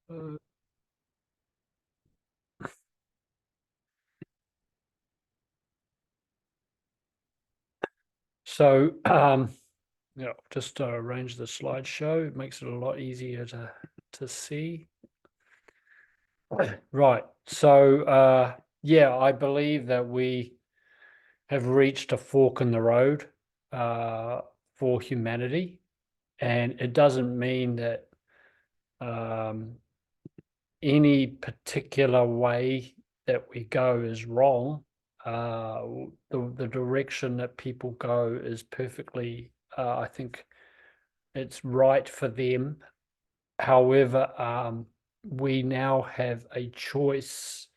Uh, so, yeah, just arrange the slideshow. It makes it a lot easier to see. Right. So, yeah, I believe that we have reached a fork in the road uh, for humanity, and it doesn't mean that um, any particular way that we go is wrong. The direction that people go is perfectly, I think it's right for them. However, we now have a choice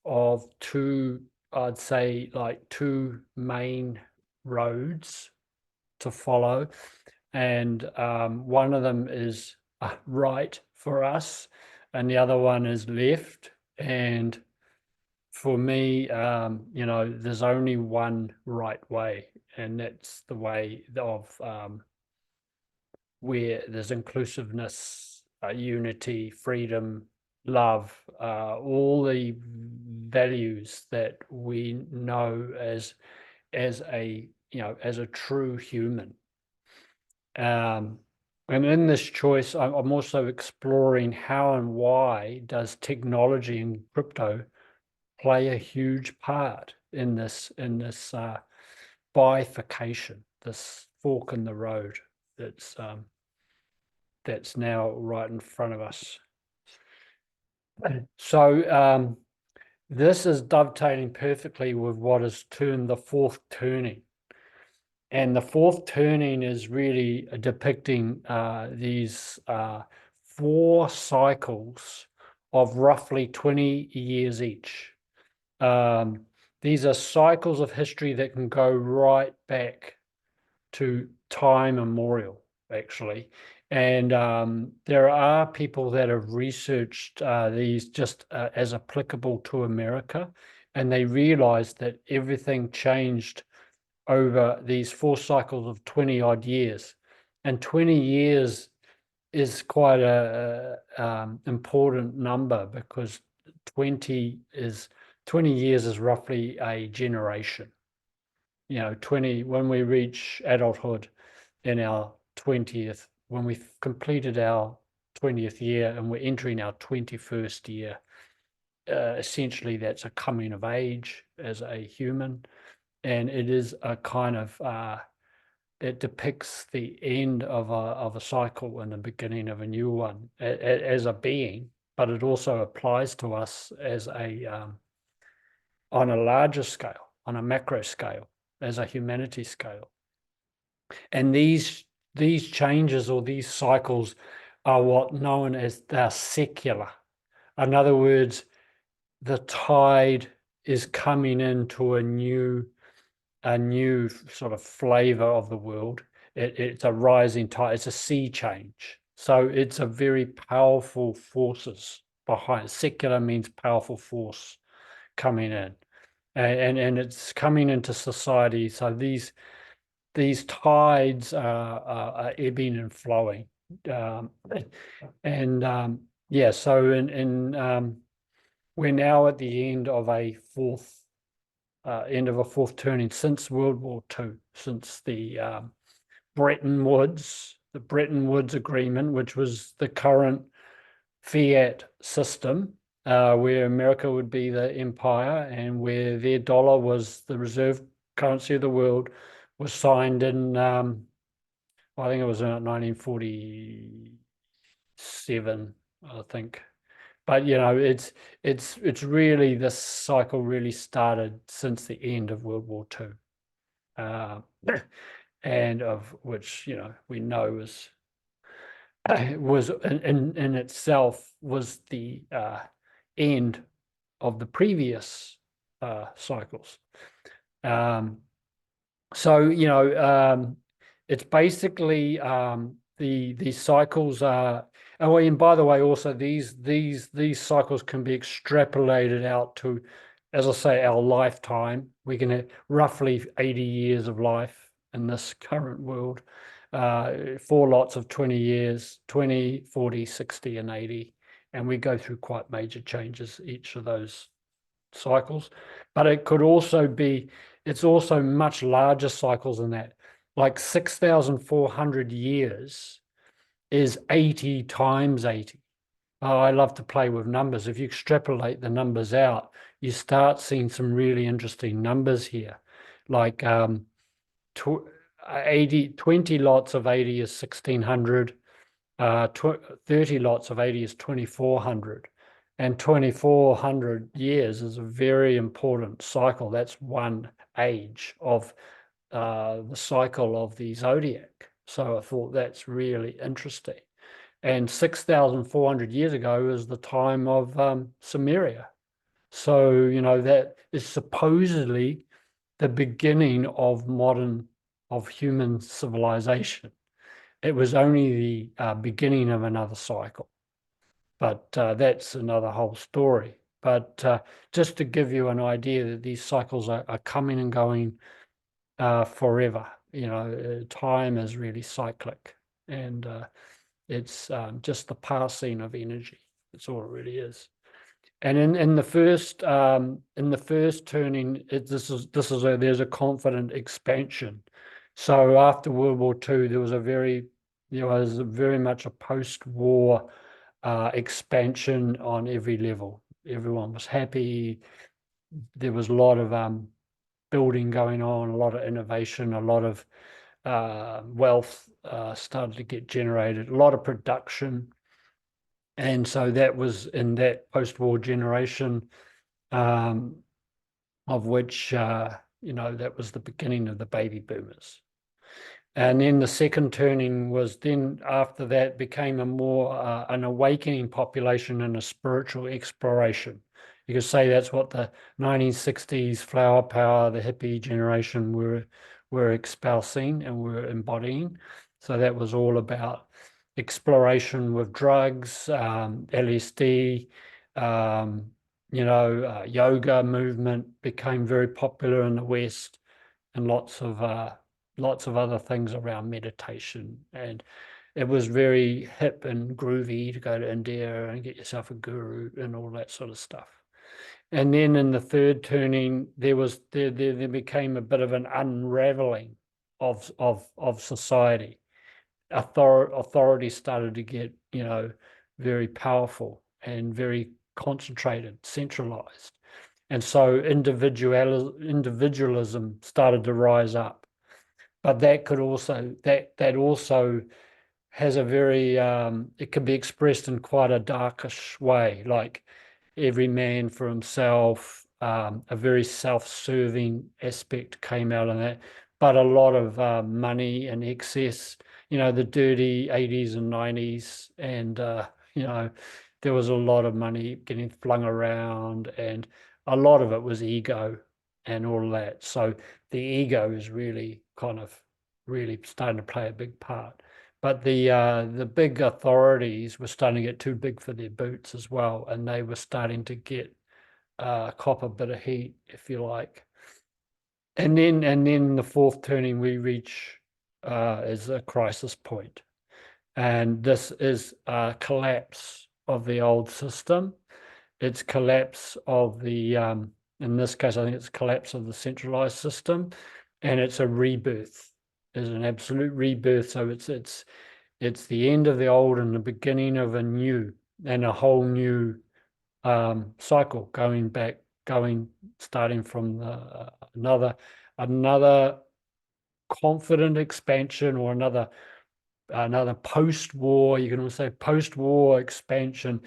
of two, I'd say, like two main roads to follow. And one of them is right for us, and the other one is left. And for me, there's only one right way, and that's the way of where there's inclusiveness, unity, freedom, love, all the values that we know as a as a true human. Um, and in this choice, I'm also exploring how and why does technology and crypto play a huge part in this bifurcation, this fork in the road that's now right in front of us. So this is dovetailing perfectly with what is termed the fourth turning. And the fourth turning is really depicting these four cycles of roughly 20 years each. These are cycles of history that can go right back to time immemorial, actually. And there are people that have researched these just as applicable to America, and they realized that everything changed over these four cycles of 20 odd years. And 20 years is quite a important number, because 20 years is roughly a generation. 20, when we reach adulthood in our 20th, when we've completed our 20th year and we're entering our 21st year, essentially that's a coming of age as a human. And it is a kind of it depicts the end of a cycle and the beginning of a new one as a being, but it also applies to us as on a larger scale, on a macro scale, as a humanity scale. And these changes or these cycles are what known as they're secular. In other words, the tide is coming into a new sort of flavor of the world. It's a rising tide. It's a sea change. So it's a very powerful forces behind. Secular means powerful force coming in, and it's coming into society. So these tides are ebbing and flowing, um, and yeah. So we're now at the end of a fourth turning since World War II, since the Bretton Woods, Agreement, which was the current fiat system, where America would be the empire and where their dollar was the reserve currency of the world, was signed in, I think it was in 1947, I think. But it's really, this cycle really started since the end of World War II, uh, and of which we know was in itself was the end of the previous cycles. So it's basically these cycles are. Oh, and by the way, also these cycles can be extrapolated out to, as I say, our lifetime. We can have roughly 80 years of life in this current world, four lots of 20 years, 20, 40, 60, and 80. and we go through quite major changes each of those cycles. But it could also be, it's also much larger cycles than that. Like 6,400 years is 80 times 80. Oh, I love to play with numbers. If you extrapolate the numbers out, you start seeing some really interesting numbers here. Like 20 lots of 80 is 1,600. 30 lots of 80 is 2,400. And 2,400 years is a very important cycle. That's one age of the cycle of the zodiac. So I thought that's really interesting. And 6,400 years ago is the time of Sumeria. So, you know, that is supposedly the beginning of human civilization. It was only the beginning of another cycle, but that's another whole story. But just to give you an idea that these cycles are coming and going forever. You know, time is really cyclic, and it's just the passing of energy. That's all it really is. And in the first turning, there's a confident expansion. So after World War II, there was very much a post-war expansion on every level. Everyone was happy. There was a lot of building going on, a lot of innovation, a lot of wealth started to get generated, a lot of production. And so that was in that post-war generation, of which, that was the beginning of the baby boomers. And then the second turning was then after that became a more an awakening population and a spiritual exploration. You could say that's what the 1960s flower power, the hippie generation were espousing and were embodying. So that was all about exploration with drugs, LSD, yoga movement became very popular in the West, and lots of other things around meditation. And it was very hip and groovy to go to India and get yourself a guru and all that sort of stuff. And then in the third turning, there became a bit of an unraveling of society. Authority started to get, very powerful and very concentrated, centralized. And so individualism started to rise up. But that also has a very it can be expressed in quite a darkish way, like every man for himself, a very self-serving aspect came out of that, but a lot of money and excess, the dirty 80s and 90s, and there was a lot of money getting flung around, and a lot of it was ego and all that. So the ego is really starting to play a big part. But the big authorities were starting to get too big for their boots as well, and they were starting to get cop a bit of heat, if you like. And then the fourth turning we reach is a crisis point, and this is a collapse of the old system. It's collapse of the in this case, I think it's collapse of the centralized system, and it's a rebirth. There's an absolute rebirth. So it's the end of the old and the beginning of a new, and a whole new cycle starting from another confident expansion, or another post-war, you can also say post-war expansion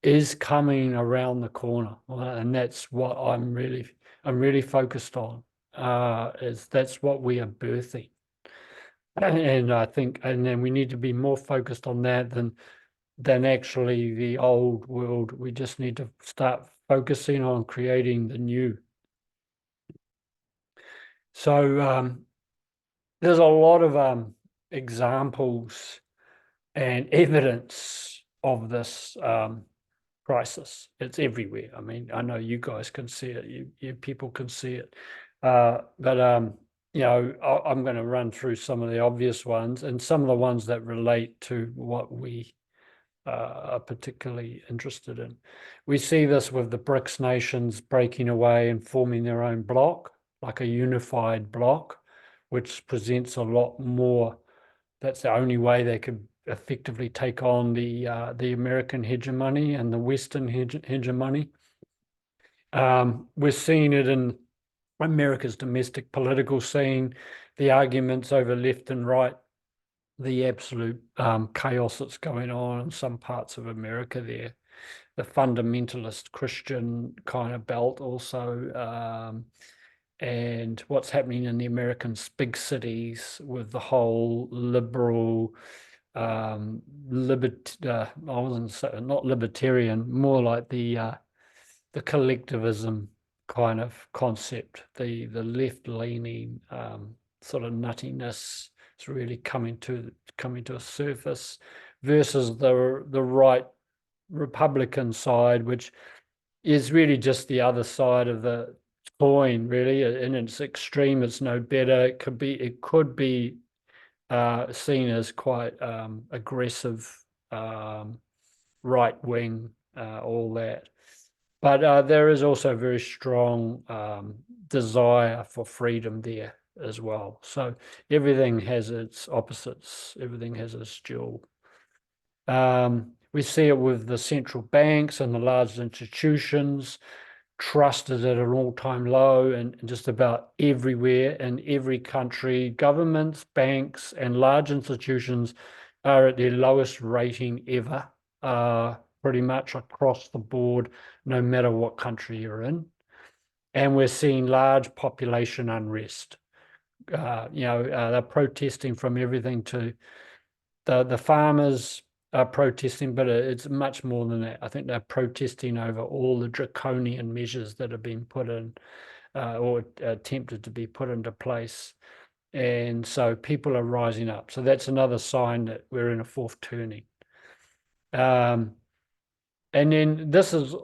is coming around the corner. And that's what I'm really focused on, is that's what we are birthing. And I think, and then we need to be more focused on that than actually the old world. We just need to start focusing on creating the new. So there's a lot of examples and evidence of this crisis. It's everywhere. I mean, I know you guys can see it. You people can see it. But I'm going to run through some of the obvious ones and some of the ones that relate to what we are particularly interested in. We see this with the BRICS nations breaking away and forming their own bloc, like a unified bloc, which presents a lot more. That's the only way they could effectively take on the American hegemony and the Western hegemony. We're seeing it in America's domestic political scene, the arguments over left and right, the absolute chaos that's going on in some parts of America there, the fundamentalist Christian kind of belt also, and what's happening in the American big cities with the whole liberal, I wasn't not libertarian, more like the collectivism kind of concept, the left-leaning sort of nuttiness is really coming to a surface, versus the right Republican side, which is really just the other side of the coin, really. In its extreme, it's no better. It could be seen as quite aggressive, right wing, all that. But there is also a very strong desire for freedom there as well. So everything has its opposites. Everything has its dual. We see it with the central banks and the large institutions. Trust is at an all-time low and just about everywhere in every country. Governments, banks, and large institutions are at their lowest rating ever, pretty much across the board, no matter what country you're in. And we're seeing large population unrest. They're protesting from everything to the farmers are protesting, but it's much more than that. I think they're protesting over all the draconian measures that have been put in or attempted to be put into place. And so people are rising up. So that's another sign that we're in a fourth turning. And then this is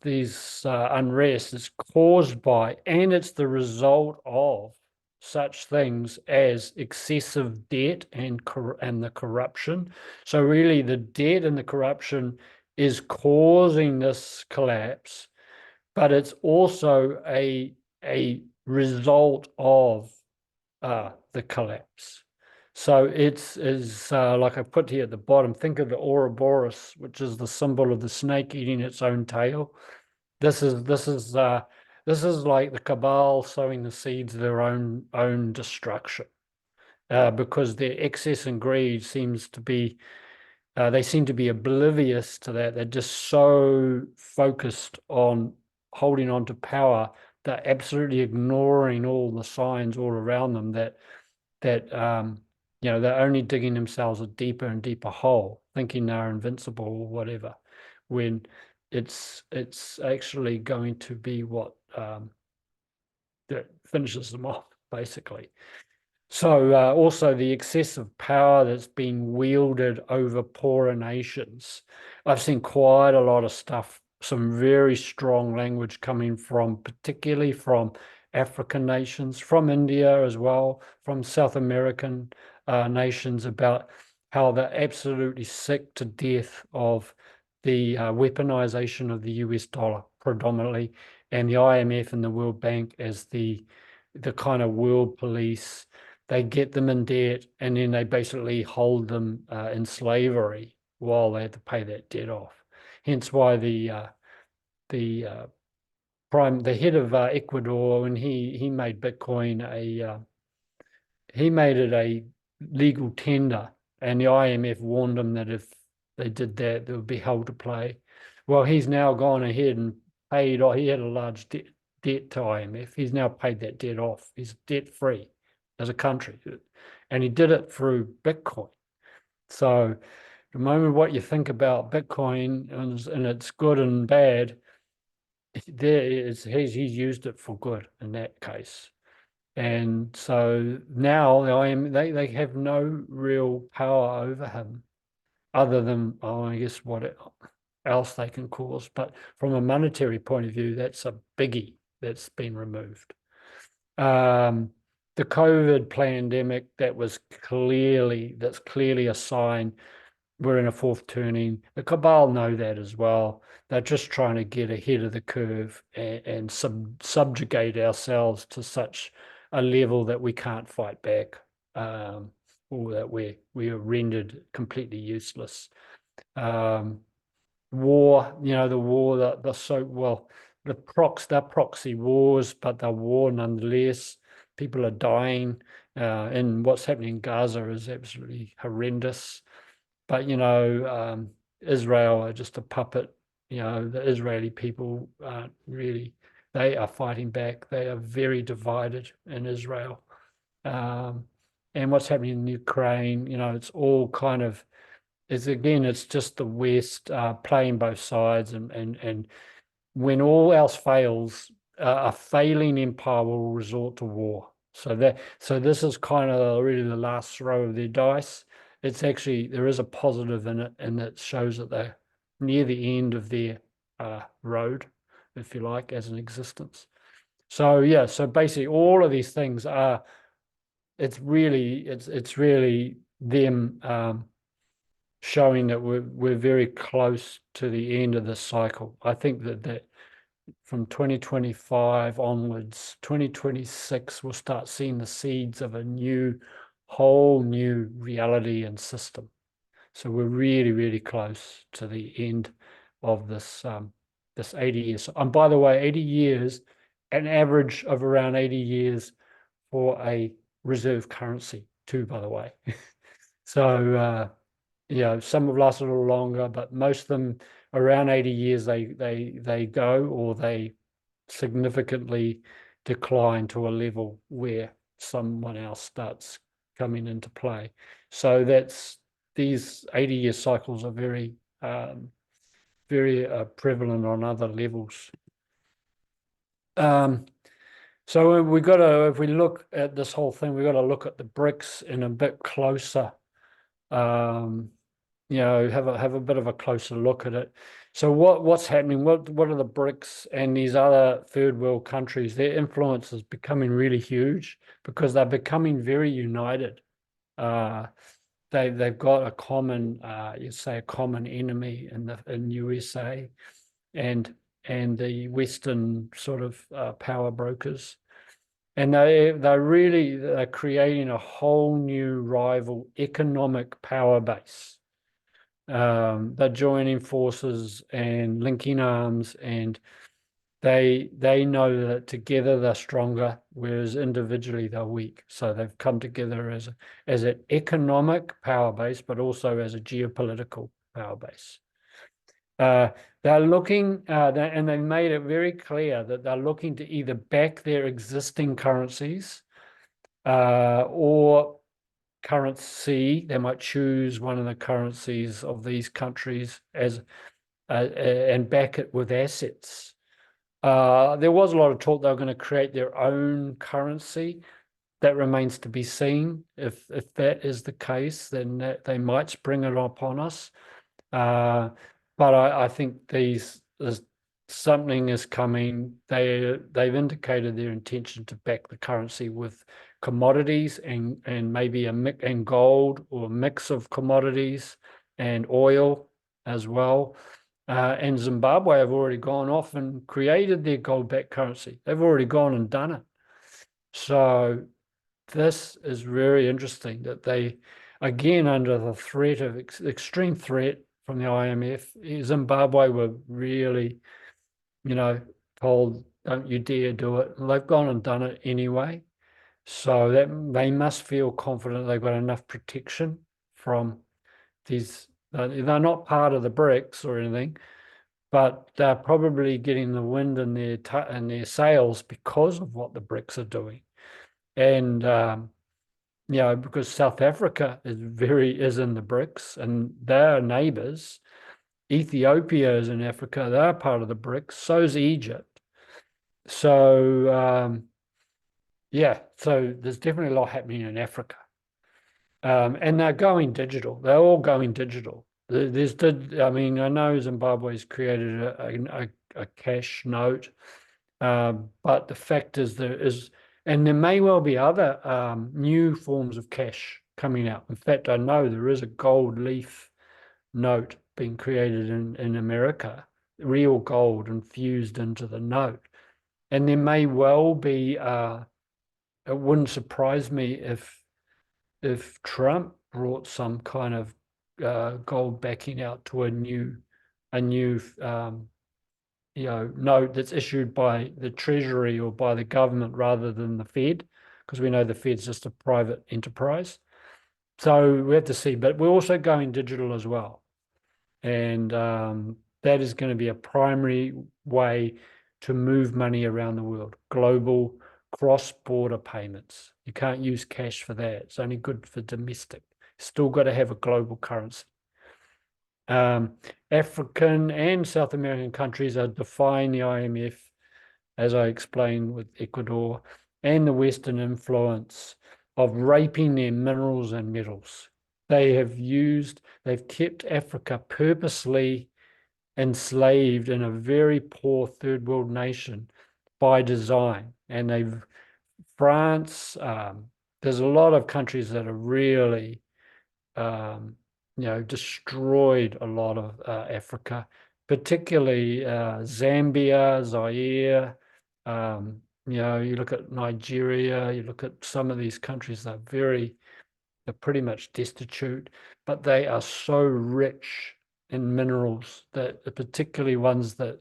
these unrest is caused by, and it's the result of such things as excessive debt and the corruption. So really the debt and the corruption is causing this collapse, but it's also a result of the collapse. So it's like I put here at the bottom, think of the Ouroboros, which is the symbol of the snake eating its own tail. This is like the cabal sowing the seeds of their own destruction, because their excess and greed seems to be, they seem to be oblivious to that. They're just so focused on holding on to power, they're absolutely ignoring all the signs all around them that they're only digging themselves a deeper and deeper hole, thinking they're invincible or whatever, when it's actually going to be what that finishes them off, basically. So also the excessive power that's being wielded over poorer nations. I've seen quite a lot of stuff, some very strong language coming from, particularly from African nations, from India as well, from South American nations, about how they're absolutely sick to death of the weaponization of the US dollar predominantly, and the IMF and the World Bank as the kind of world police. They get them in debt and then they basically hold them in slavery while they have to pay that debt off. Hence why the head of Ecuador, when he made Bitcoin he made it a legal tender, and the IMF warned him that if they did that, they would be held to play. Well, he's now gone ahead and paid off. He had a large debt to IMF. He's now paid that debt off. He's debt free as a country, and he did it through Bitcoin. So no matter what you think about Bitcoin and its good and bad, he's used it for good in that case. And so now they have no real power over him, other than, I guess, what else they can cause. But from a monetary point of view, that's a biggie that's been removed. the COVID pandemic, that's clearly a sign we're in a fourth turning. The cabal know that as well. They're just trying to get ahead of the curve and subjugate ourselves to such a level that we can't fight back, or that we are rendered completely useless. War, the war, they're proxy wars, but they're war nonetheless. People are dying, and what's happening in Gaza is absolutely horrendous. But Israel are just a puppet. The Israeli people aren't really. They are fighting back. They are very divided in Israel, and what's happening in Ukraine. It's all kind of. It's just the West playing both sides, and when all else fails, a failing empire will resort to war. So this is kind of really the last throw of their dice. It's actually, there is a positive in it, and it shows that they're near the end of their road, if you like, as an existence. So yeah, so basically all of these things are, it's really them showing that we're very close to the end of the cycle. I think that from 2025 onwards, 2026, we'll start seeing the seeds of a whole new reality and system. So we're really, really close to the end of this 80 years. And by the way, 80 years, an average of around 80 years for a reserve currency too, by the way. So some have lasted a little longer, but most of them around 80 years they go, or they significantly decline to a level where someone else starts coming into play. So these 80-year cycles are very prevalent on other levels. So if we look at this whole thing, we've got to look at the BRICS in a bit closer. Have a bit of a closer look at it. So what's happening? What are the BRICS and these other third world countries? Their influence is becoming really huge because they're becoming very united. They've got a common, a common enemy in USA and the Western sort of power brokers. And they're creating a whole new rival economic power base. They're joining forces and linking arms, and they know that together they're stronger, whereas individually they're weak. So they've come together as an economic power base, but also as a geopolitical power base. They're looking, and they made it very clear that they're looking to either back their existing currencies or currency. They might choose one of the currencies of these countries as and back it with assets. There was a lot of talk they were going to create their own currency. That remains to be seen. If that is the case, then they might spring it upon us. But I think something is coming. They've indicated their intention to back the currency with commodities and maybe and gold, or a mix of commodities and oil as well. And Zimbabwe have already gone off and created their gold-backed currency. They've already gone and done it. So this is very interesting that they, again, under the threat of extreme threat from the IMF, Zimbabwe were really, told, don't you dare do it. And they've gone and done it anyway. So that they must feel confident they've got enough protection from these. They're not part of the BRICS or anything, but they're probably getting the wind in their sails because of what the BRICS are doing. And because South Africa is in the BRICS, and they're neighbors. Ethiopia is in Africa; they're part of the BRICS. So is Egypt. So so there's definitely a lot happening in Africa, and they're going digital. They're all going digital. I know Zimbabwe's created a cash note, but the fact is And there may well be other new forms of cash coming out. In fact, I know there is a gold leaf note being created in America, real gold infused into the note. And there may well be, it wouldn't surprise me if Trump brought some kind of gold backing out to a new note that's issued by the Treasury or by the government rather than the Fed, because we know the Fed's just a private enterprise. So we have to see, but we're also going digital as well. And that is going to be a primary way to move money around the world, global cross-border payments. You can't use cash for that. It's only good for domestic. Still got to have a global currency. African and South American countries are defying the IMF, as I explained with Ecuador, and the Western influence of raping their minerals and metals. They've kept Africa purposely enslaved in a very poor third world nation by design. And France, there's a lot of countries that are really destroyed a lot of Africa, particularly Zambia, Zaire. You look at Nigeria, you look at some of these countries, they're pretty much destitute, but they are so rich in minerals, that particularly ones that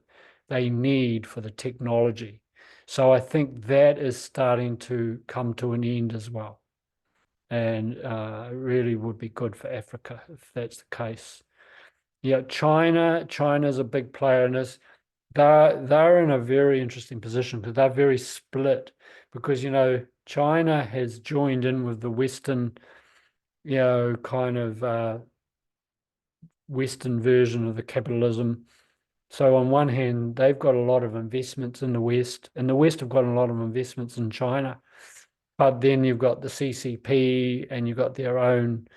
they need for the technology. So I think that is starting to come to an end as well. And really would be good for Africa if that's the case. Yeah, China's a big player in this. They're in a very interesting position because they're very split, because China has joined in with the Western, kind of Western version of the capitalism. So on one hand, they've got a lot of investments in the West, and the West have got a lot of investments in China. But then you've got the CCP, and you've got their own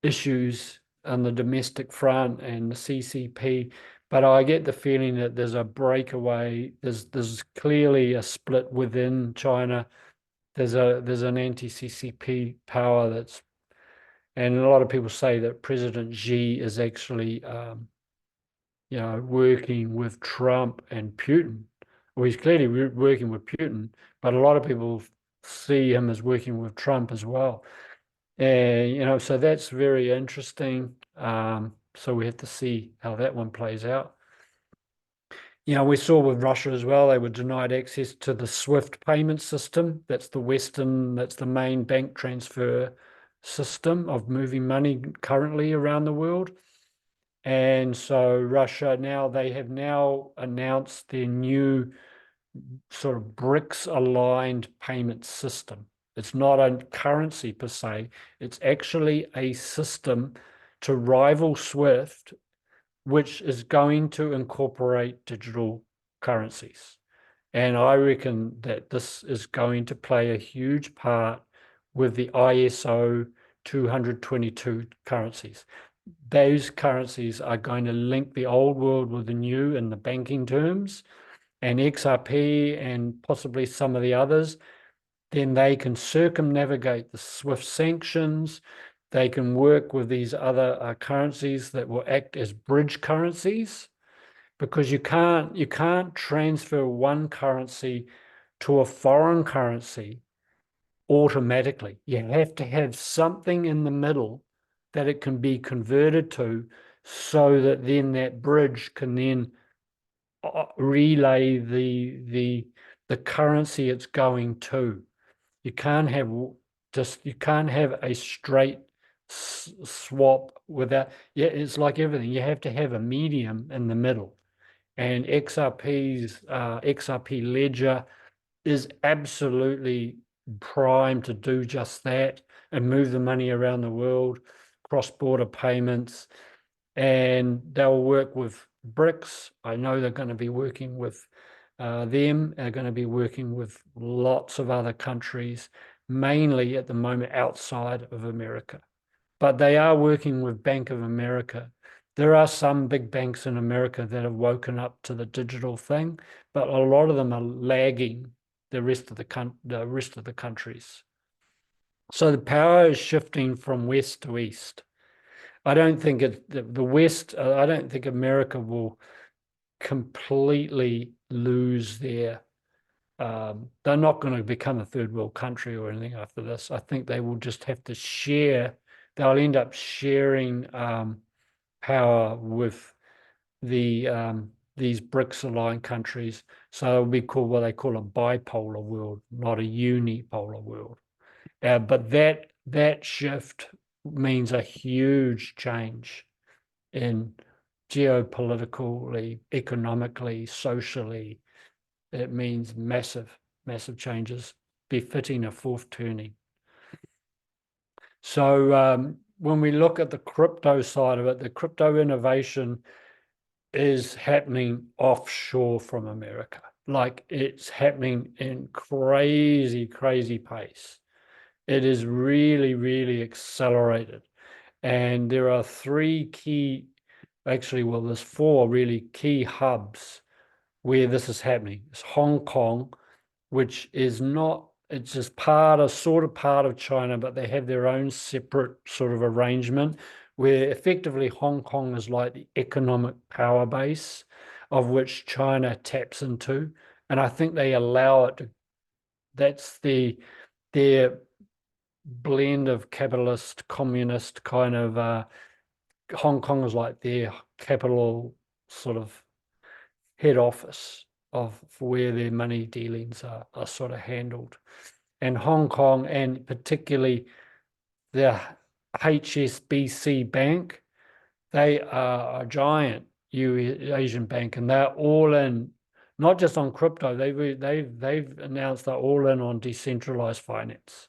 issues on the domestic front and the CCP. But I get the feeling that there's a breakaway. There's clearly a split within China. There's an anti-CCP power and a lot of people say that President Xi is actually working with Trump and Putin. Well, he's clearly working with Putin, but a lot of people see him as working with Trump as well. And, so that's very interesting. So we have to see how that one plays out. We saw with Russia as well, they were denied access to the SWIFT payment system. That's the main bank transfer system of moving money currently around the world. And so Russia they have now announced their new sort of BRICS aligned payment system. It's not a currency per se, it's actually a system to rival SWIFT, which is going to incorporate digital currencies. And I reckon that this is going to play a huge part with the ISO 222 currencies. Those currencies are going to link the old world with the new in the banking terms, and XRP and possibly some of the others. Then they can circumnavigate the SWIFT sanctions. They can work with these other currencies that will act as bridge currencies, because you can't transfer one currency to a foreign currency automatically. You have to have something in the middle that it can be converted to, so that then that bridge can then relay the currency it's going to. You can't have a straight swap without. Yeah, it's like everything. You have to have a medium in the middle, and XRP's XRP Ledger is absolutely primed to do just that and move the money around the world, cross-border payments, and they'll work with BRICS. I know they're going to be working with them. They're going to be working with lots of other countries, mainly at the moment outside of America. But they are working with Bank of America. There are some big banks in America that have woken up to the digital thing, but a lot of them are lagging the rest of the countries. So the power is shifting from west to east. I don't think the West. I don't think America will completely lose their. They're not going to become a third world country or anything after this. I think they will just have to share. They'll end up sharing power with these BRICS aligned countries. So it'll be called what they call a bipolar world, not a unipolar world. But that shift means a huge change in geopolitically, economically, socially. It means massive, massive changes befitting a fourth turning. So when we look at the crypto side of it, the crypto innovation is happening offshore from America. Like it's happening in crazy, crazy pace. It is really, really accelerated. And there are there's four really key hubs where this is happening. It's Hong Kong, which is not, it's just sort of part of China, but they have their own separate sort of arrangement where effectively Hong Kong is like the economic power base of which China taps into. And I think they allow it to, that's their blend of capitalist, communist kind of, Hong Kong is like their capital sort of head office of where their money dealings are sort of handled. And Hong Kong, and particularly the HSBC Bank, they are a giant Asian bank, and they're all in, not just on crypto. They've announced they're all in on decentralized finance.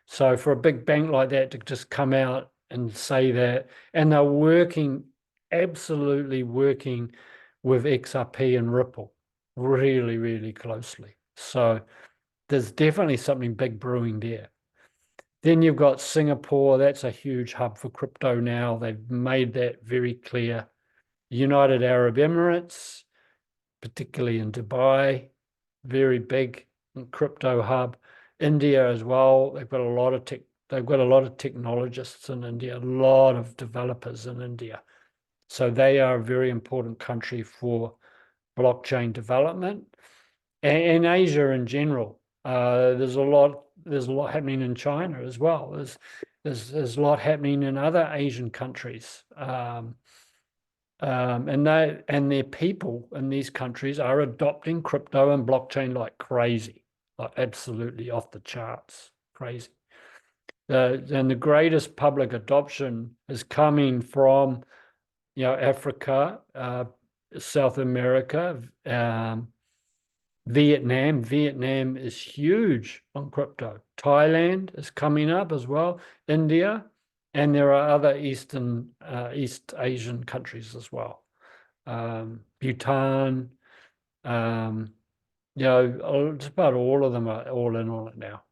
So for a big bank like that to just come out and say that, and they're absolutely working with XRP and Ripple really, really closely. So there's definitely something big brewing there. Then you've got Singapore. That's a huge hub for crypto now. They've made that very clear. United Arab Emirates, particularly in Dubai, very big crypto hub. India as well. They've got a lot of technologists in India, a lot of developers in India. So they are a very important country for blockchain development, and Asia in general. There's a lot happening in China as well. There's a lot happening in other Asian countries. And their people in these countries are adopting crypto and blockchain like crazy, like absolutely off the charts, crazy. And the greatest public adoption is coming from, Africa, South America, Vietnam. Vietnam is huge on crypto. Thailand is coming up as well. India. And there are other East Asian countries as well. Bhutan, just about all of them are all in on it now.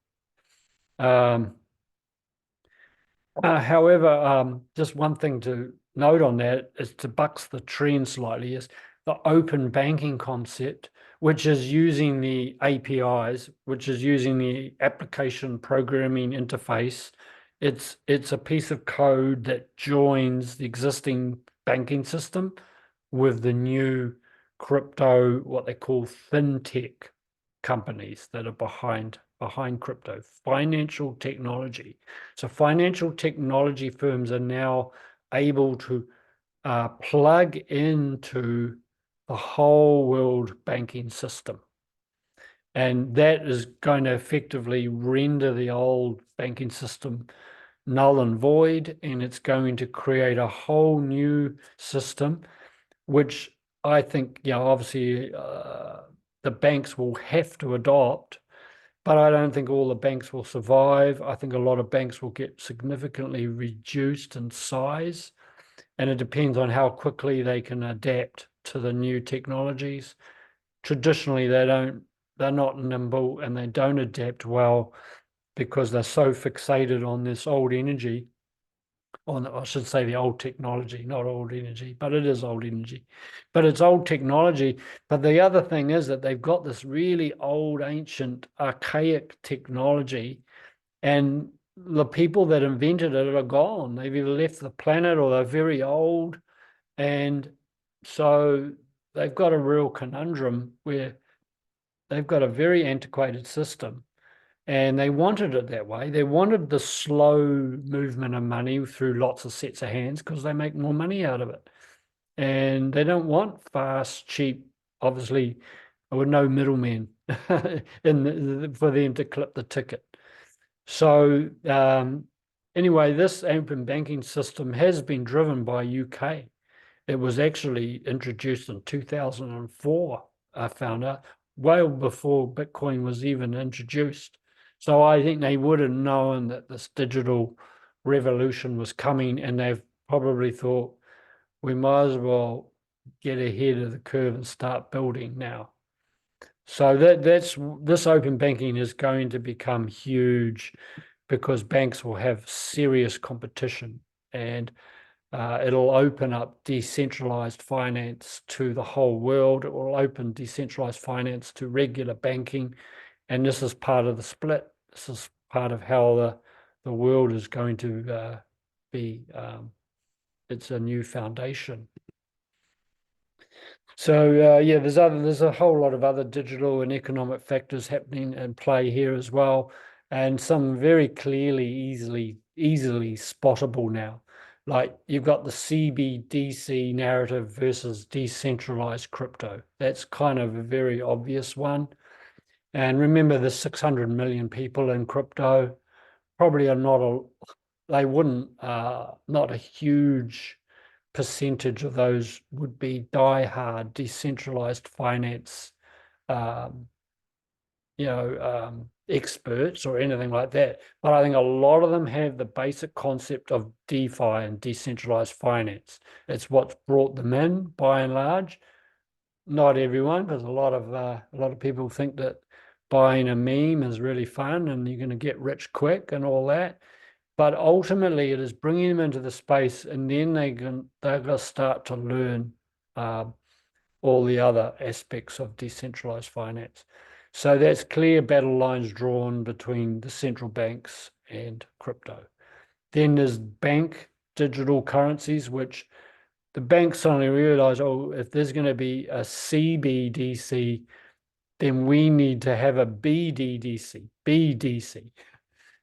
However, just one thing to note on that is to buck the trend slightly is the open banking concept, which is using the APIs, which is using the application programming interface. It's a piece of code that joins the existing banking system with the new crypto, what they call fintech companies that are behind crypto, financial technology. So financial technology firms are now able to plug into the whole world banking system. And that is going to effectively render the old banking system null and void, and it's going to create a whole new system, which I think, obviously the banks will have to adopt, but I don't think all the banks will survive. I think a lot of banks will get significantly reduced in size, and it depends on how quickly they can adapt to the new technologies. Traditionally, they're not nimble and they don't adapt well because they're so fixated on this old energy I should say the old technology, not old energy, but it is old energy. But it's old technology. But the other thing is that they've got this really old, ancient, archaic technology, and the people that invented it are gone. They've either left the planet or they're very old. And so they've got a real conundrum where they've got a very antiquated system. And they wanted it that way. They wanted the slow movement of money through lots of sets of hands because they make more money out of it. And they don't want fast, cheap, obviously, with no middlemen for them to clip the ticket. So anyway, this open banking system has been driven by UK. It was actually introduced in 2004, I found out, well before Bitcoin was even introduced. So I think they would have known that this digital revolution was coming, and they've probably thought, we might as well get ahead of the curve and start building now. So this open banking is going to become huge because banks will have serious competition, and it'll open up decentralized finance to the whole world. It will open decentralized finance to regular banking. And this is part of the split. This is part of how the world is going to be. It's a new foundation. So yeah, there's a whole lot of other digital and economic factors happening and play here as well, and some very clearly, easily spottable now. Like you've got the CBDC narrative versus decentralized crypto. That's kind of a very obvious one. And remember, the 600 million people in crypto probably are they wouldn't, not a huge percentage of those would be die-hard decentralized finance, um, experts or anything like that. But I think a lot of them have the basic concept of DeFi and decentralized finance. It's what's brought them in by and large. Not everyone, because a lot of people think that buying a meme is really fun and you're going to get rich quick and all that. But ultimately, it is bringing them into the space, and then they're going to start to learn all the other aspects of decentralized finance. So that's clear battle lines drawn between the central banks and crypto. Then there's bank digital currencies, which the banks suddenly realize, oh, if there's going to be a CBDC, then we need to have a BDC.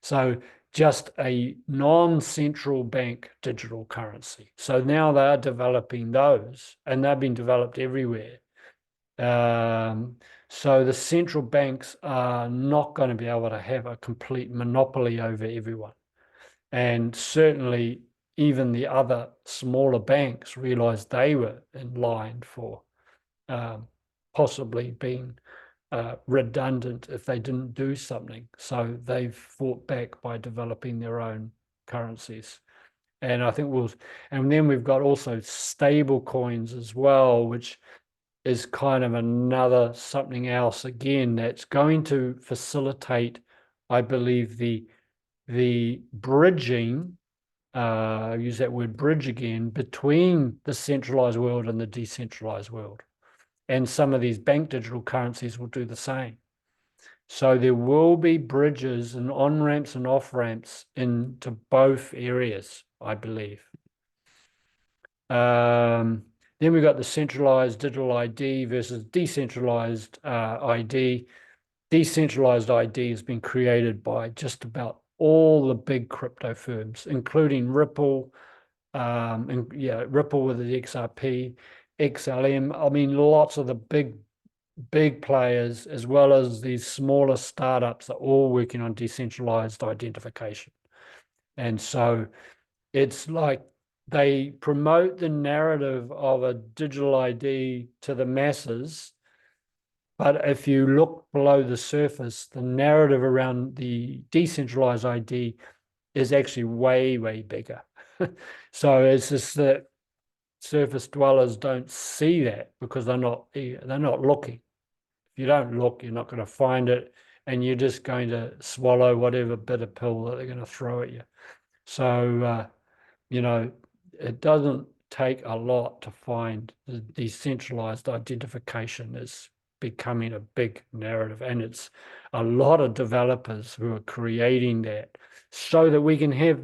So just a non-central bank digital currency. So now they are developing those, and they've been developed everywhere. So the central banks are not going to be able to have a complete monopoly over everyone. And certainly even the other smaller banks realized they were in line for possibly being redundant if they didn't do something. So they've fought back by developing their own currencies. And I think and then we've got also stable coins as well, which is kind of another something else again that's going to facilitate, I believe, the bridging, I use that word bridge again, between the centralized world and the decentralized world. And some of these bank digital currencies will do the same. So there will be bridges and on-ramps and off-ramps into both areas, I believe. Then we've got the centralized digital ID versus decentralized ID. Decentralized ID has been created by just about all the big crypto firms, including Ripple, Ripple with the XRP, XLM. I mean, lots of the big players, as well as these smaller startups, are all working on decentralized identification. And so it's like they promote the narrative of a digital ID to the masses. But if you look below the surface, the narrative around the decentralized ID is actually way, way bigger. So it's just that surface dwellers don't see that because they're not looking. If you don't look, you're not going to find it, and you're just going to swallow whatever bitter pill that they're going to throw at you. So You know, it doesn't take a lot to find the decentralized identification is becoming a big narrative, and it's a lot of developers who are creating that so that we can have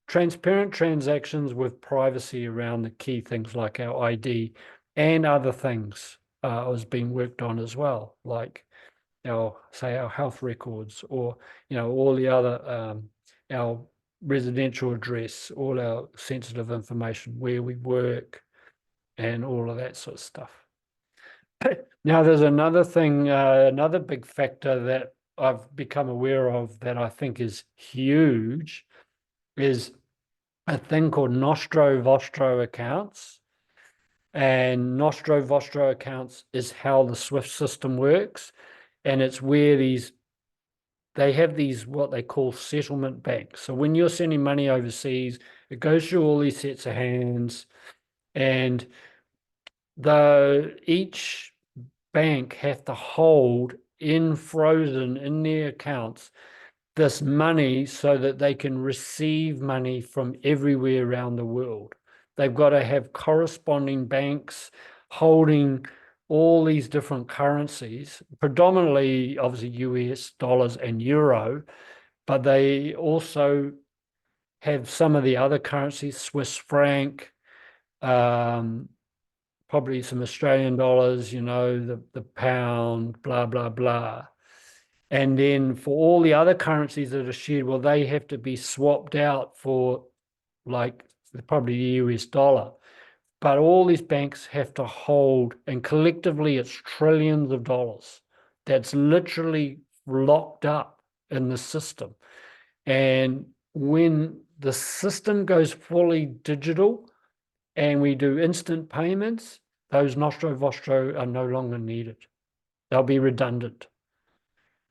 transparent transactions with privacy around the key things like our ID and other things is being worked on as well, like our health records, or all the other our residential address, all our sensitive information, where we work, and all of that sort of stuff. Now, there's another thing, another big factor that I've become aware of that I think is huge is a thing called Nostro Vostro accounts. And Nostro Vostro accounts is how the SWIFT system works. And it's where they have these, what they call settlement banks. So when you're sending money overseas, it goes through all these sets of hands, and each bank have to hold frozen in their accounts this money so that they can receive money from everywhere around the world. They've got to have corresponding banks holding all these different currencies, predominantly obviously US dollars and euro, but they also have some of the other currencies, Swiss franc, probably some Australian dollars, the pound, blah, blah, blah. And then for all the other currencies that are shared, well, they have to be swapped out for like probably the US dollar. But all these banks have to hold, and collectively it's trillions of dollars that's literally locked up in the system. And when the system goes fully digital and we do instant payments, those Nostro Vostro are no longer needed. They'll be redundant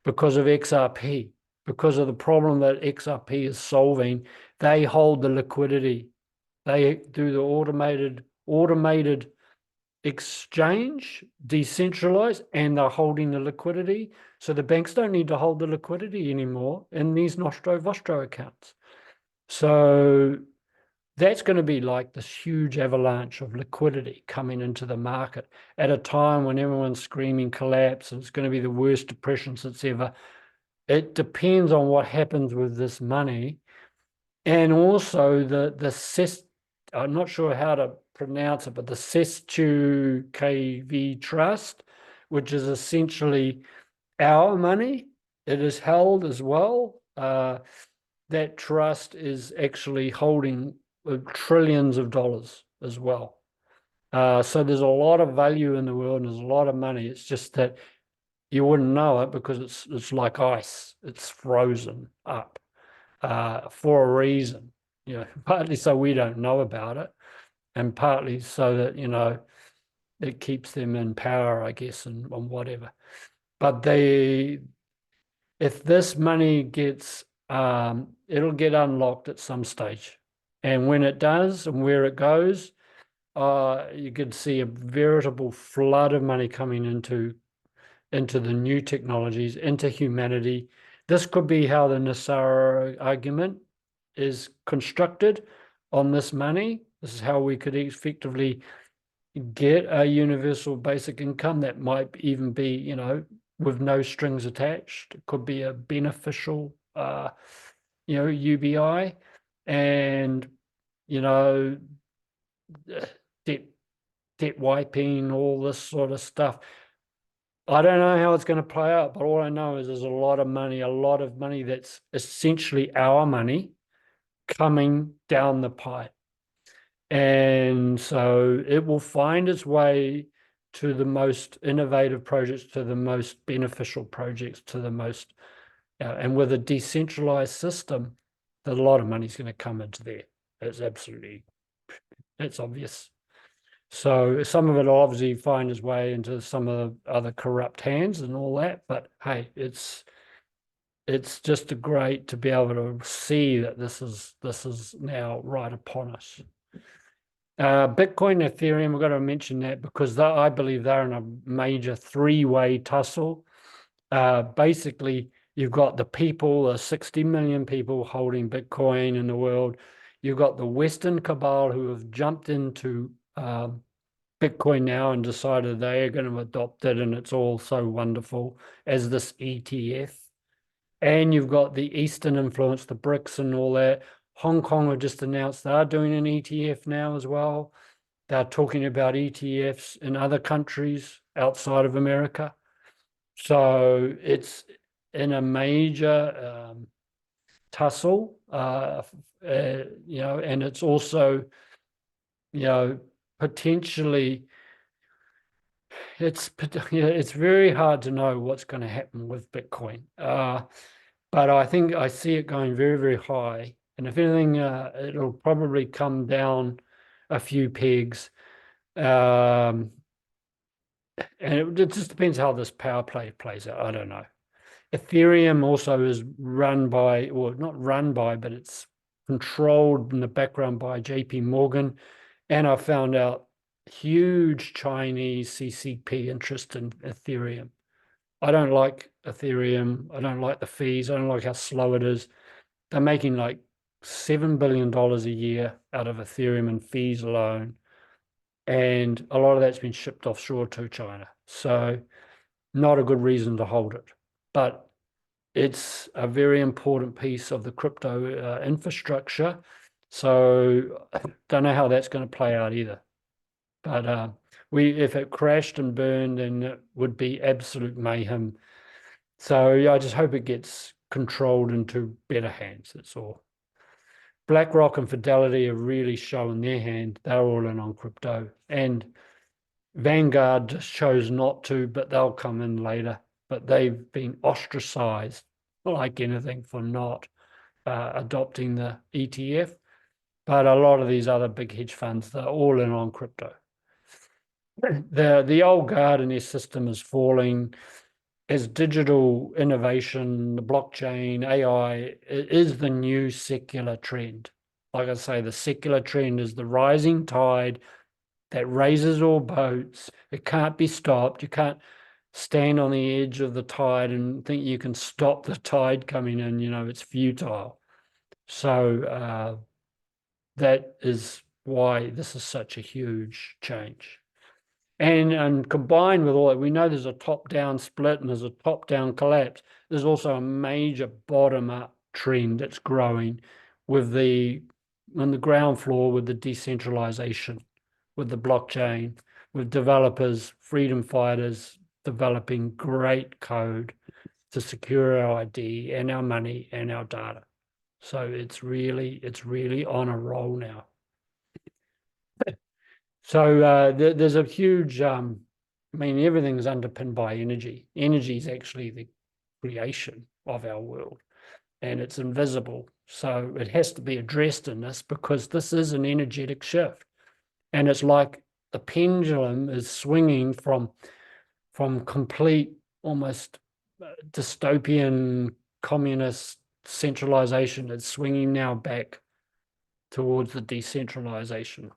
because of XRP, because of the problem that XRP is solving. They hold the liquidity. They do the automated exchange, decentralized, and they're holding the liquidity. So the banks don't need to hold the liquidity anymore in these Nostro Vostro accounts. So that's going to be like this huge avalanche of liquidity coming into the market at a time when everyone's screaming collapse. It's going to be the worst depression since ever. It depends on what happens with this money. And also I'm not sure how to pronounce it, but the Sestu KV Trust, which is essentially our money. It is held as well. That trust is actually holding trillions of dollars as well. So there's a lot of value in the world, and there's a lot of money. It's just that you wouldn't know it because it's like ice. It's frozen up for a reason, partly so we don't know about it, and partly so that, it keeps them in power, I guess, and whatever. But if this money gets, it'll get unlocked at some stage. And when it does and where it goes, you could see a veritable flood of money coming into the new technologies, into humanity. This could be how the Nassara argument is constructed on this money. This is how we could effectively get a universal basic income that might even be, with no strings attached. It could be a beneficial, UBI, and, debt wiping, all this sort of stuff. I don't know how it's going to play out, but all I know is there's a lot of money that's essentially our money coming down the pipe. And so it will find its way to the most innovative projects, to the most beneficial projects, to the most, and with a decentralized system, a lot of money is going to come into there. It's obvious. So some of it will obviously find its way into some of the other corrupt hands and all that. But hey, it's just great to be able to see that this is now right upon us. Bitcoin, Ethereum, we've got to mention that because I believe they're in a major three-way tussle. Basically, you've got the 60 million people holding Bitcoin in the world. You've got the Western cabal who have jumped into Bitcoin now and decided they are going to adopt it, and it's all so wonderful as this ETF. And you've got the Eastern influence, the BRICS and all that. Hong Kong have just announced they're doing an ETF now as well. They're talking about ETFs in other countries outside of America. So it's in a major tussle, and it's also, potentially, it's very hard to know what's going to happen with Bitcoin. But I think I see it going very, very high. And if anything, it'll probably come down a few pegs. And it just depends how this power play plays out. I don't know. Ethereum also is run by, or not run by, but it's controlled in the background by JP Morgan. And I found out huge Chinese CCP interest in Ethereum. I don't like Ethereum. I don't like the fees. I don't like how slow it is. They're making like $7 billion a year out of Ethereum and fees alone. And a lot of that's been shipped offshore to China. So not a good reason to hold it. But it's a very important piece of the crypto infrastructure. So don't know how that's going to play out either. But if it crashed and burned, then it would be absolute mayhem. So yeah, I just hope it gets controlled into better hands. That's all. BlackRock and Fidelity are really showing their hand. They're all in on crypto. And Vanguard just chose not to, but they'll come in later. But they've been ostracized like anything for not adopting the ETF. But a lot of these other big hedge funds, they're all in on crypto. The old guard in their system is falling as digital innovation, the blockchain, AI is the new secular trend. Like I say, the secular trend is the rising tide that raises all boats. It can't be stopped. You can't stand on the edge of the tide and think you can stop the tide coming in. It's futile. So that is why this is such a huge change. And combined with all that, we know there's a top-down split and there's a top-down collapse. There's also a major bottom-up trend that's growing on the ground floor with the decentralization, with the blockchain, with developers, freedom fighters developing great code to secure our ID and our money and our data. So it's really on a roll now. So there's a huge, everything's underpinned by energy. Energy is actually the creation of our world, and it's invisible. So it has to be addressed in this, because this is an energetic shift. And it's like the pendulum is swinging from complete, almost dystopian communist centralization. It's swinging now back towards the decentralization.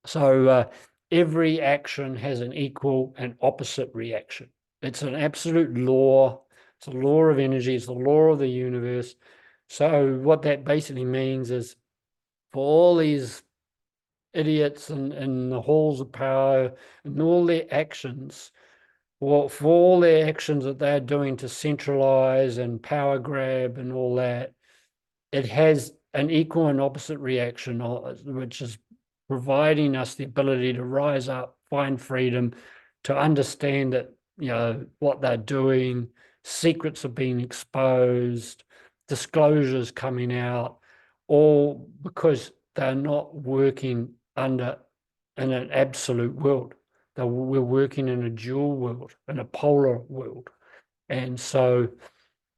So every action has an equal and opposite reaction. It's an absolute law. It's a law of energy. It's the law of the universe. So what that basically means is, for all these idiots in the halls of power and all their actions, for all their actions that they're doing to centralize and power grab and all that, it has an equal and opposite reaction, which is providing us the ability to rise up, find freedom, to understand that, what they're doing, secrets are being exposed, disclosures coming out, all because they're not working in an absolute world. We're working in a dual world, in a polar world. And so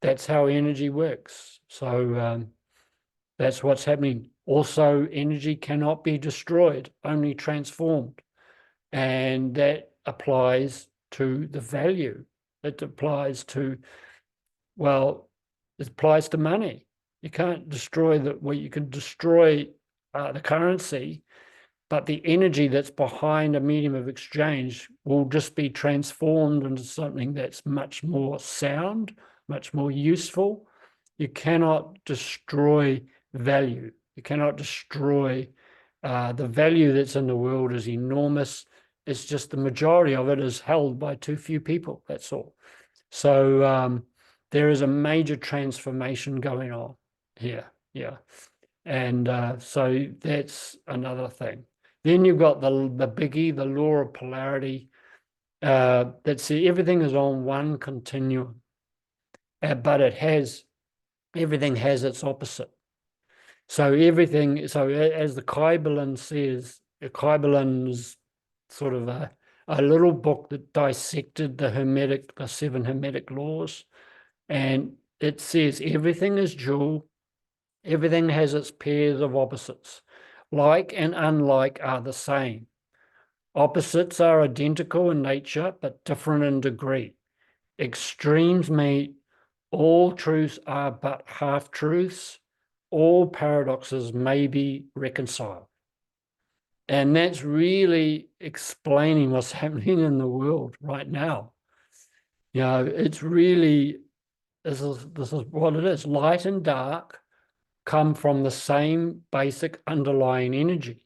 that's how energy works. So that's what's happening. Also, energy cannot be destroyed, only transformed. And that applies to the value. It applies to money. You can't destroy you can destroy the currency, but the energy that's behind a medium of exchange will just be transformed into something that's much more sound, much more useful. You cannot destroy value. You cannot destroy. The value that's in the world is enormous. It's just the majority of it is held by too few people. That's all. So there is a major transformation going on here. Yeah. And so that's another thing. Then you've got the biggie, the law of polarity. That's everything is on one continuum, but everything has its opposite. So everything, so as the Kybalion says, the Kybalion is sort of a little book that dissected the 7 Hermetic laws. And it says everything is dual, everything has its pairs of opposites. Like and unlike are the same. Opposites are identical in nature, but different in degree. Extremes meet, all truths are but half-truths, all paradoxes may be reconciled. And that's really explaining what's happening in the world right now. It's really, this is what it is. Light and dark come from the same basic underlying energy.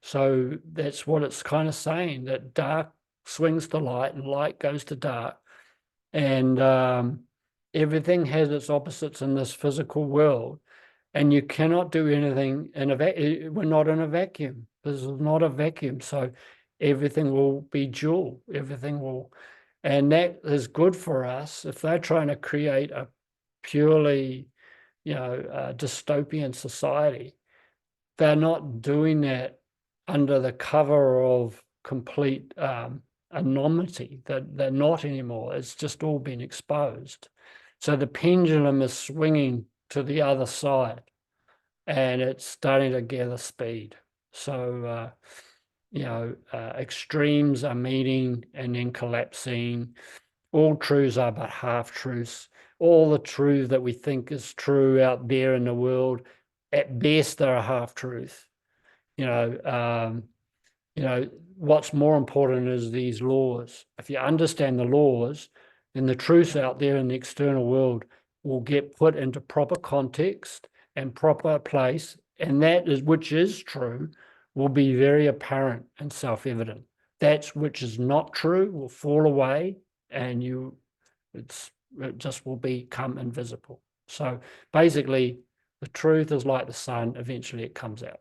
So that's what it's kind of saying, that dark swings to light and light goes to dark. And everything has its opposites in this physical world. And you cannot do anything in a vacuum. We're not in a vacuum. This is not a vacuum. So everything will be dual. Everything will, and that is good for us. If they're trying to create a purely, dystopian society, they're not doing that under the cover of complete anonymity. They're not anymore. It's just all been exposed. So the pendulum is swinging to the other side, and it's starting to gather speed. So, extremes are meeting and then collapsing. All truths are but half-truths. All the truth that we think is true out there in the world, at best, they're a half-truth. What's more important is these laws. If you understand the laws, then the truths out there in the external world will get put into proper context and proper place, and which is true, will be very apparent and self-evident. That which is not true will fall away, and it just will become invisible. So basically, the truth is like the sun, eventually it comes out.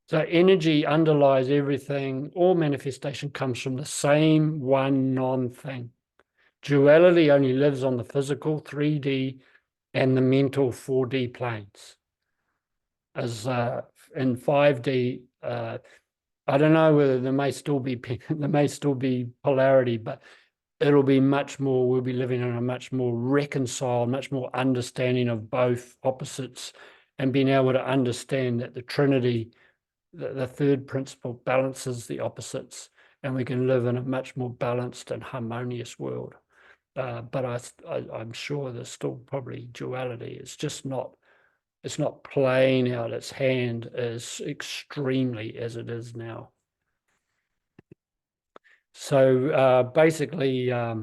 So energy underlies everything. All manifestation comes from the same one non-thing. Duality only lives on the physical 3D and the mental 4D planes. As in 5D, I don't know whether there may still be polarity, but it'll be much more. We'll be living in a much more reconciled, much more understanding of both opposites, and being able to understand that the Trinity, the third principle, balances the opposites, and we can live in a much more balanced and harmonious world. But I'm sure there's still probably duality. It's not playing out its hand as extremely as it is now. So basically, I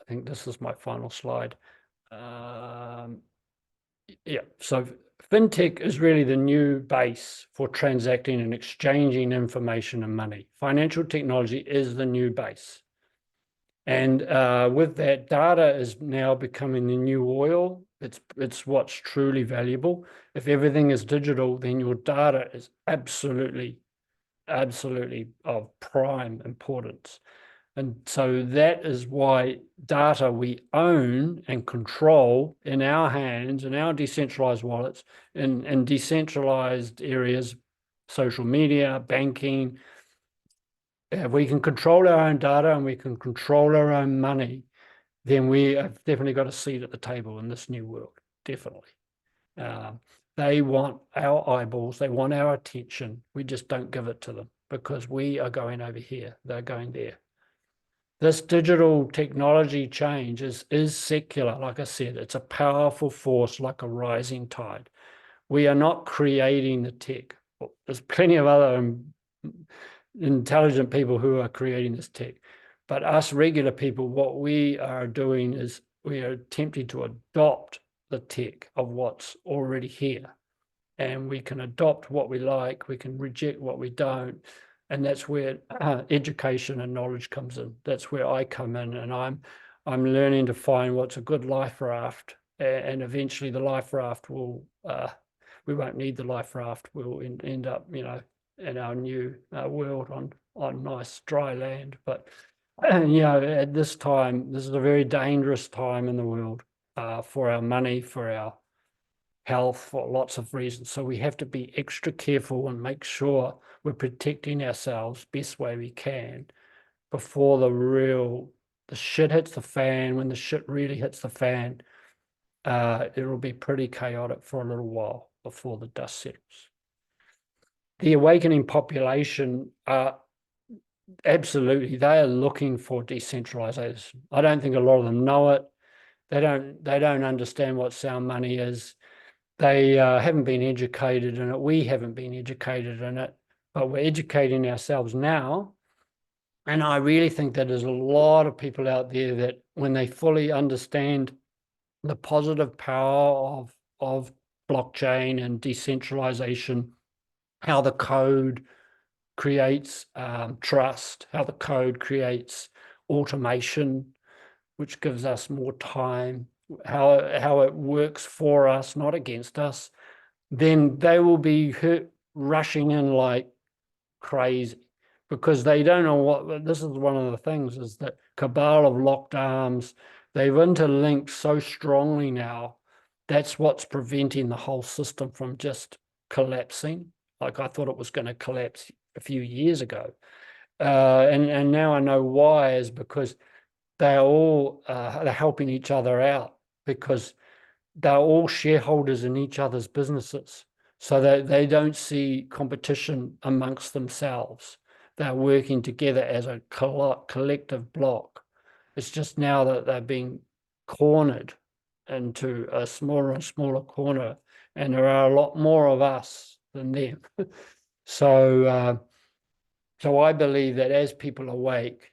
think this is my final slide. So fintech is really the new base for transacting and exchanging information and money. Financial technology is the new base. And with that, data is now becoming the new oil. It's what's truly valuable. If everything is digital, then your data is absolutely of prime importance. And so that is why data we own and control in our hands, in our decentralized wallets, in decentralized areas, social media, banking. If we can control our own data and we can control our own money, then we have definitely got a seat at the table in this new world, definitely. They want our eyeballs, they want our attention. We just don't give it to them because we are going over here, they're going there. This digital technology change is secular. Like I said, it's a powerful force like a rising tide. We are not creating the tech. There's plenty of other intelligent people who are creating this tech. But us regular people, what we are doing is we are attempting to adopt the tech of what's already here. And we can adopt what we like, we can reject what we don't. And that's where education and knowledge comes in. That's where I come in, and I'm learning to find what's a good life raft. And eventually the life raft will, we won't need the life raft. We'll end up, in our new world on nice dry land. But, at this time, this is a very dangerous time in the world for our money, for our health, for lots of reasons. So we have to be extra careful and make sure we're protecting ourselves best way we can before the shit hits the fan. When the shit really hits the fan, it'll be pretty chaotic for a little while before the dust settles. The awakening population, absolutely, they are looking for decentralization. I don't think a lot of them know it. They don't understand what sound money is. They haven't been educated in it. We haven't been educated in it, but we're educating ourselves now. And I really think that there's a lot of people out there that when they fully understand the positive power of blockchain and decentralization, how the code creates trust, how the code creates automation, which gives us more time, how it works for us, not against us, then they will be rushing in like crazy, because they don't know what, this is one of the things, is that cabal of locked arms, they've interlinked so strongly now. That's what's preventing the whole system from just collapsing. Like I thought it was going to collapse a few years ago. And now I know why, is because they're all they're helping each other out, because they're all shareholders in each other's businesses. So that they don't see competition amongst themselves. They're working together as a collective block. It's just now that they're being cornered into a smaller and smaller corner, and there are a lot more of us than them. So I believe that as people awake,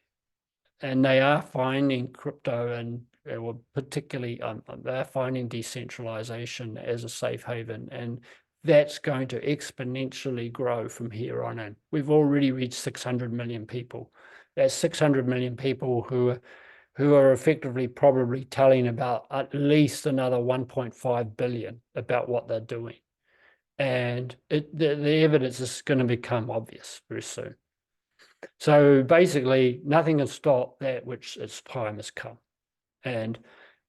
and they are finding crypto and particularly they're finding decentralization as a safe haven, and that's going to exponentially grow from here on in. We've already reached 600 million people. That's 600 million people who are effectively probably telling about at least another 1.5 billion about what they're doing. And the evidence is going to become obvious very soon. So basically, nothing can stop that which its time has come. And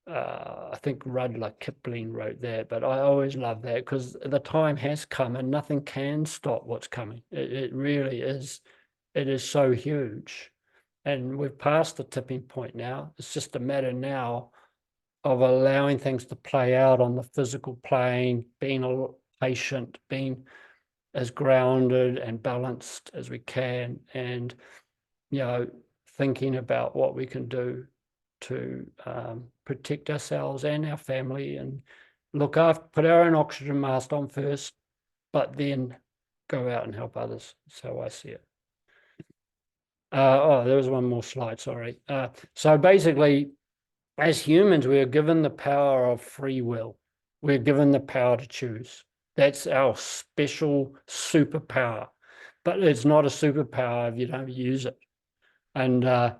I think Rudyard Kipling wrote that, but I always love that, because the time has come and nothing can stop what's coming. It really is. It is so huge. And we've passed the tipping point now. It's just a matter now of allowing things to play out on the physical plane, being a little patient, being as grounded and balanced as we can, and thinking about what we can do to protect ourselves and our family, and put our own oxygen mask on first, but then go out and help others. That's how I see it. There was one more slide, sorry. So basically, as humans, we are given the power of free will. We're given the power to choose. That's our special superpower, but it's not a superpower if you don't use it. And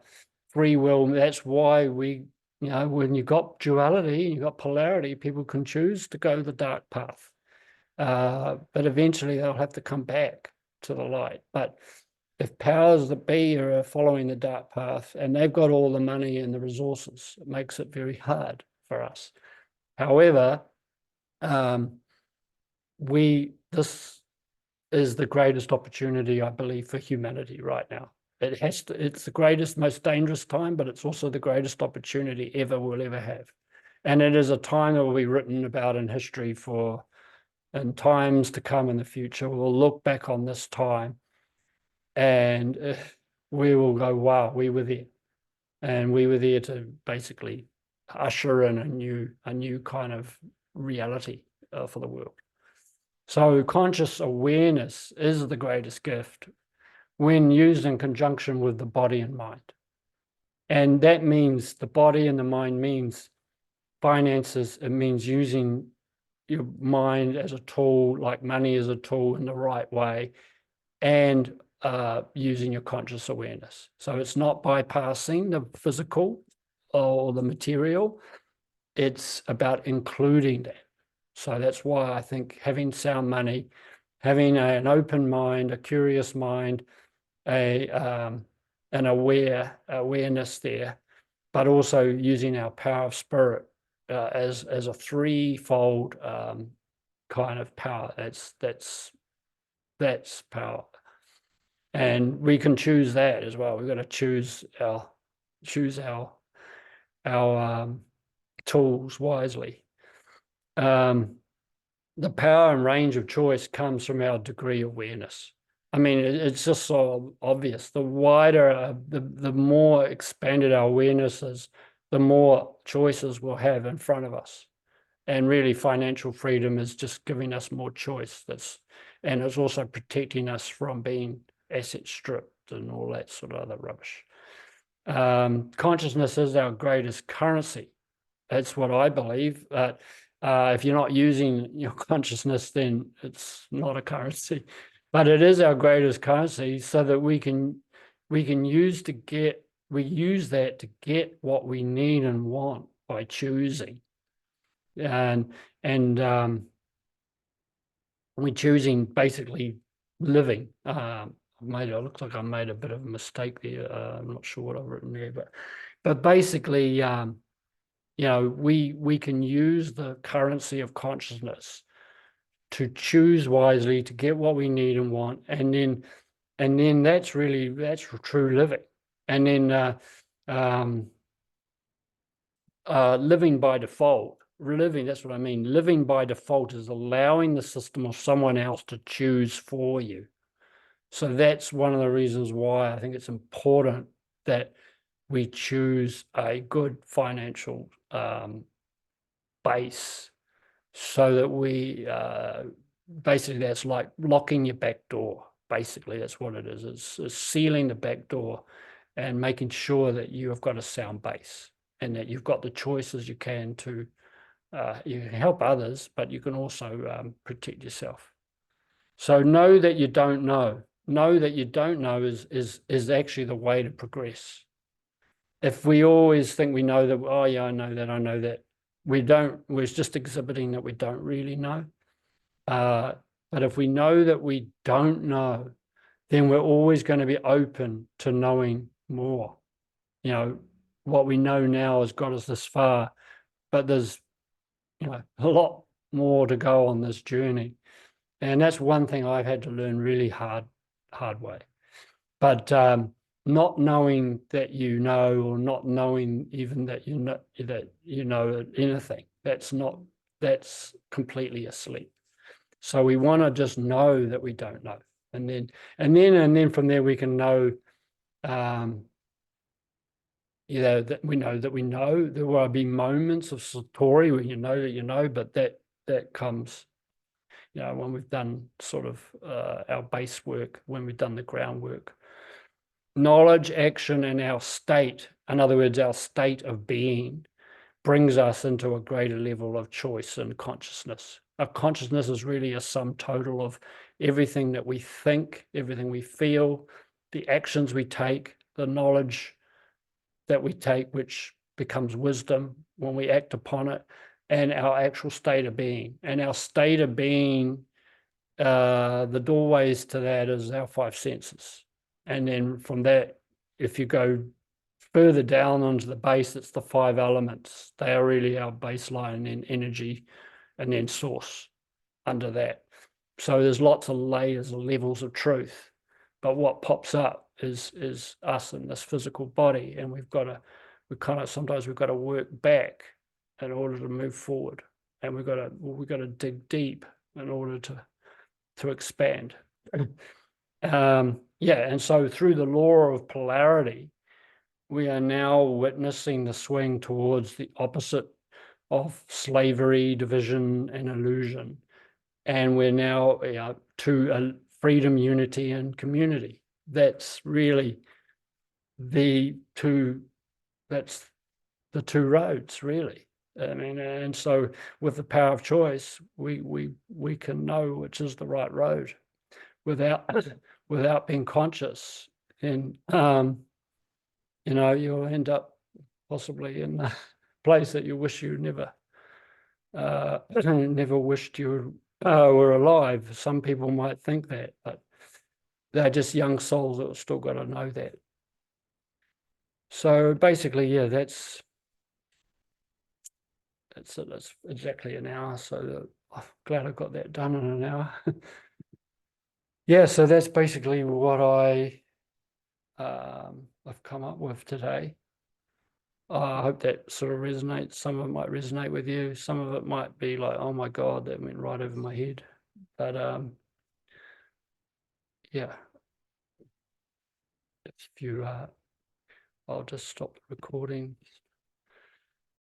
free will, that's why we, when you've got duality, you've got polarity, people can choose to go the dark path. But eventually they'll have to come back to the light. But if powers that be are following the dark path and they've got all the money and the resources, it makes it very hard for us. However, this is the greatest opportunity, I believe, for humanity right now. It's the greatest, most dangerous time, but it's also the greatest opportunity we'll ever have. And it is a time that will be written about in history in times to come in the future. We'll look back on this time and we will go, wow, we were there. And we were there to basically usher in a new kind of reality for the world. So conscious awareness is the greatest gift when used in conjunction with the body and mind. And that means the body and the mind means finances, it means using your mind as a tool, like money as a tool, in the right way, and using your conscious awareness. So it's not bypassing the physical or the material, it's about including that. So that's why I think having sound money, having an open mind, a curious mind, an awareness there, but also using our power of spirit as a threefold kind of power. That's power, and we can choose that as well. We've got to choose our tools wisely. The power and range of choice comes from our degree of awareness. I mean, it's just so obvious. The wider, the more expanded our awareness is, the more choices we'll have in front of us. And really, financial freedom is just giving us more choice. And it's also protecting us from being asset stripped and all that sort of other rubbish. Consciousness is our greatest currency. That's what I believe. But if you're not using your consciousness, then it's not a currency. But it is our greatest currency, so that we use that to get what we need and want by choosing. And we're choosing basically living. It looks like I made a bit of a mistake there. I'm not sure what I've written there, but basically, we can use the currency of consciousness to choose wisely, to get what we need and want, and then that's true living. And then living by default. That's what I mean. Living by default is allowing the system or someone else to choose for you. So that's one of the reasons why I think it's important that we choose a good financial base, so that we basically, that's like locking your back door. Basically, that's what it is. It's sealing the back door and making sure that you have got a sound base, and that you've got the choices you can to you can help others, but you can also protect yourself. So know that you don't know. Know that you don't know is actually the way to progress. If we always think we know that, oh yeah, I know that, we don't, we're just exhibiting that we don't really know. But if we know that we don't know, then we're always going to be open to knowing more. What we know now has got us this far, but there's a lot more to go on this journey. And that's one thing I've had to learn really hard way. But not knowing that you know, or not knowing even that you know anything, that's completely asleep. So we want to just know that we don't know, and then from there we can know, that we know that we know. There will be moments of satori when you know that you know, but that comes, when we've done sort of our base work, when we've done the groundwork. Knowledge, action, and our state, in other words, our state of being, brings us into a greater level of choice and consciousness. Our consciousness is really a sum total of everything that we think, everything we feel, the actions we take, the knowledge that we take, which becomes wisdom when we act upon it, and our actual state of being. And our state of being, the doorways to that is our five senses. And then from that, if you go further down onto the base, it's the five elements. They are really our baseline, and then energy, and then source under that. So there's lots of layers or levels of truth. But what pops up is us in this physical body, and sometimes we've got to work back in order to move forward, and we've got to dig deep in order to expand. And so through the law of polarity, we are now witnessing the swing towards the opposite of slavery, division, and illusion. And we're now to freedom, unity, and community. That's really the two roads, really. I mean, and so with the power of choice, we can know which is the right road without without being conscious. And you know, you'll end up possibly in a place that you wish you never never wished you were alive. Some people might think that, but they're just young souls that have still got to know that. So basically, yeah, that's exactly an hour. So I'm glad I got that done in an hour. Yeah, so that's basically what I've come up with today. I hope that sort of resonates. Some of it might resonate with you. Some of it might be like, oh my God, that went right over my head. But yeah, if you, I'll just stop the recording.